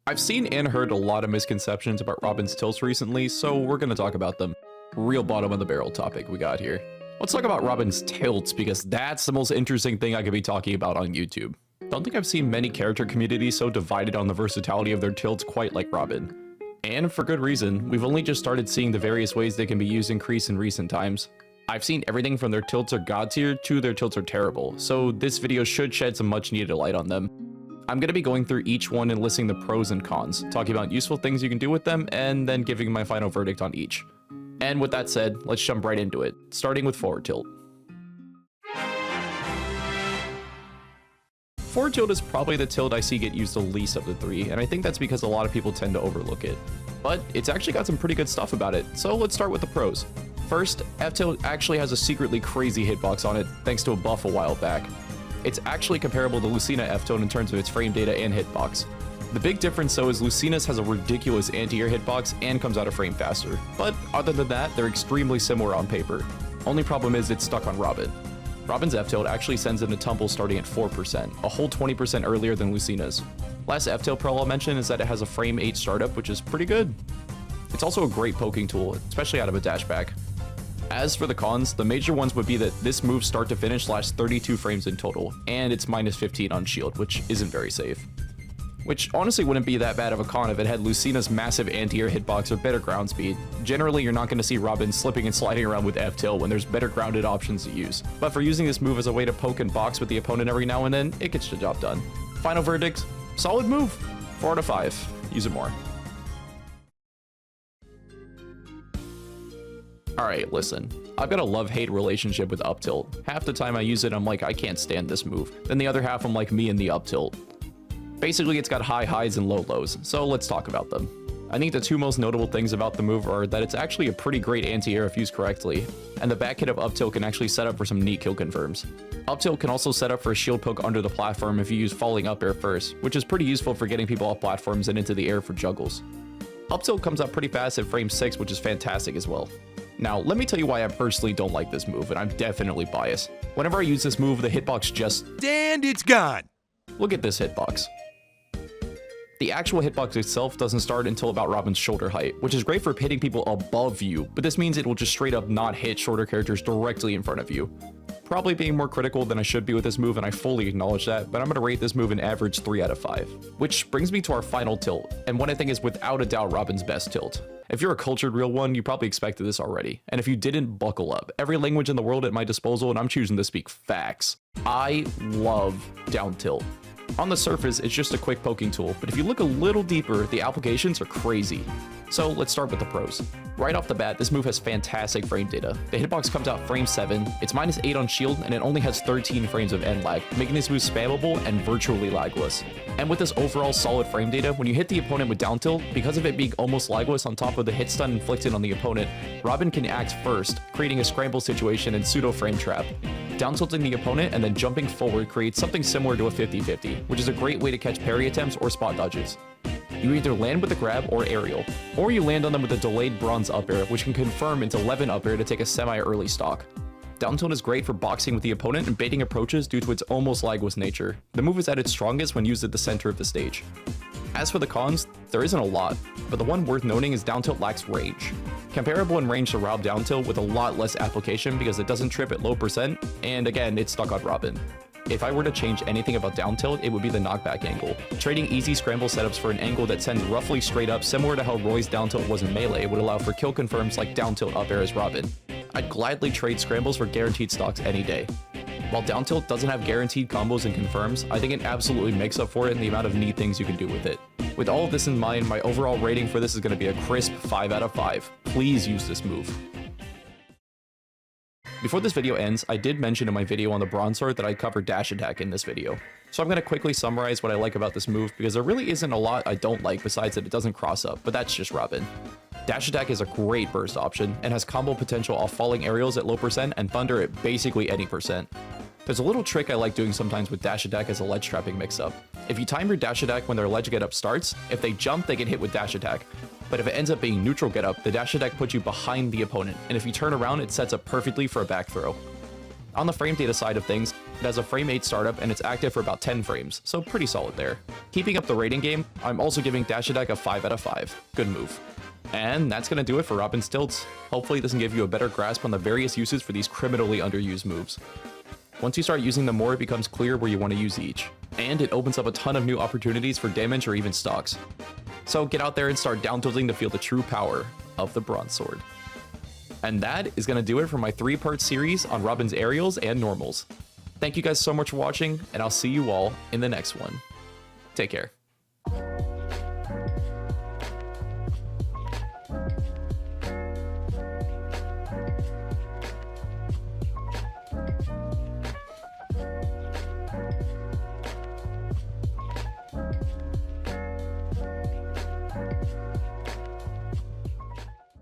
I've seen and heard a lot of misconceptions about Robin's tilts recently, so we're gonna talk about them. Real bottom of the barrel topic we got here. Let's talk about Robin's tilts, because that's the most interesting thing I could be talking about on YouTube. Don't think I've seen many character communities so divided on the versatility of their tilts quite like Robin. And for good reason, we've only just started seeing the various ways they can be used increase in recent times. I've seen everything from their tilts are god tier to their tilts are terrible, so this video should shed some much needed light on them. I'm going to be going through each one and listing the pros and cons, talking about useful things you can do with them, and then giving my final verdict on each. And with that said, let's jump right into it, starting with forward tilt. Forward tilt is probably the tilt I see get used the least of the three, and I think that's because a lot of people tend to overlook it. But it's actually got some pretty good stuff about it, so let's start with the pros. First, F-tilt actually has a secretly crazy hitbox on it, thanks to a buff a while back. It's actually comparable to Lucina F-tone in terms of its frame data and hitbox. The big difference though is Lucina's has a ridiculous anti-air hitbox and comes out of frame faster, but other than that, they're extremely similar on paper. Only problem is it's stuck on Robin. Robin's F-tilt actually sends in a tumble starting at 4%, a whole 20% earlier than Lucina's. Last F-tilt pro I'll mention is that it has a frame 8 startup, which is pretty good. It's also a great poking tool, especially out of a dashback. As for the cons, the major ones would be that this move start to finish lasts 32 frames in total, and it's minus 15 on shield, which isn't very safe. Which honestly wouldn't be that bad of a con if it had Lucina's massive anti-air hitbox or better ground speed. Generally, you're not going to see Robin slipping and sliding around with F-tilt when there's better grounded options to use. But for using this move as a way to poke and box with the opponent every now and then, it gets the job done. Final verdict, solid move. 4 out of 5. Use it more. Alright, listen. I've got a love-hate relationship with up tilt. Half the time I use it, I'm like, I can't stand this move. Then the other half, I'm like me and the up tilt. Basically, it's got high highs and low lows, so let's talk about them. I think the two most notable things about the move are that it's actually a pretty great anti-air if used correctly, and the back hit of up tilt can actually set up for some neat kill confirms. Up tilt can also set up for a shield poke under the platform if you use falling up air first, which is pretty useful for getting people off platforms and into the air for juggles. Up tilt comes up pretty fast at frame 6, which is fantastic as well. Now, let me tell you why I personally don't like this move, and I'm definitely biased. Whenever I use this move, the hitbox just... and it's gone! Look at this hitbox. The actual hitbox itself doesn't start until about Robin's shoulder height, which is great for hitting people above you, but this means it will just straight up not hit shorter characters directly in front of you. Probably being more critical than I should be with this move, and I fully acknowledge that, but I'm going to rate this move an average 3 out of 5. Which brings me to our final tilt, and what I think is without a doubt Robin's best tilt. If you're a cultured real one, you probably expected this already, and if you didn't, buckle up. Every language in the world at my disposal, and I'm choosing to speak facts. I love down tilt. On the surface, it's just a quick poking tool, but if you look a little deeper, the applications are crazy. So let's start with the pros. Right off the bat, this move has fantastic frame data. The hitbox comes out frame 7, it's minus 8 on shield, and it only has 13 frames of end lag, making this move spammable and virtually lagless. And with this overall solid frame data, when you hit the opponent with down tilt, because of it being almost lagless on top of the hit stun inflicted on the opponent, Robin can act first, creating a scramble situation and pseudo frame trap. Down tilting the opponent and then jumping forward creates something similar to a 50-50, which is a great way to catch parry attempts or spot dodges. You either land with a grab or aerial, or you land on them with a delayed bronze up air, which can confirm into levin up air to take a semi-early stock. Down tilt is great for boxing with the opponent and baiting approaches due to its almost lagless nature. The move is at its strongest when used at the center of the stage. As for the cons, there isn't a lot, but the one worth noting is down tilt lacks range. Comparable in range to Rob down tilt with a lot less application because it doesn't trip at low percent, and again, it's stuck on Robin. If I were to change anything about down tilt, it would be the knockback angle. Trading easy scramble setups for an angle that sends roughly straight up, similar to how Roy's down tilt was in Melee, would allow for kill confirms like down tilt up air as Robin. I'd gladly trade scrambles for guaranteed stocks any day. While down tilt doesn't have guaranteed combos and confirms, I think it absolutely makes up for it in the amount of neat things you can do with it. With all of this in mind, my overall rating for this is going to be a crisp 5 out of 5. Please use this move. Before this video ends, I did mention in my video on the bronze sword that I'd cover dash attack in this video. So I'm going to quickly summarize what I like about this move, because there really isn't a lot I don't like besides that it doesn't cross up, but that's just Robin. Dash attack is a great burst option, and has combo potential off falling aerials at low percent and thunder at basically any percent. There's a little trick I like doing sometimes with dash attack as a ledge trapping mix-up. If you time your dash attack when their ledge get up starts, if they jump, they get hit with dash attack. But if it ends up being neutral get up, the dash attack puts you behind the opponent, and if you turn around, it sets up perfectly for a back throw. On the frame data side of things, it has a frame 8 startup and it's active for about 10 frames, so pretty solid there. Keeping up the rating game, I'm also giving dash attack a 5 out of 5. Good move. And that's gonna do it for Robin Stilts. Hopefully this can give you a better grasp on the various uses for these criminally underused moves. Once you start using them more, it becomes clear where you want to use each. And it opens up a ton of new opportunities for damage or even stocks. So get out there and start down tilting to feel the true power of the Bronze Sword. And that is gonna do it for my 3-part series on Robin's aerials and normals. Thank you guys so much for watching, and I'll see you all in the next one. Take care.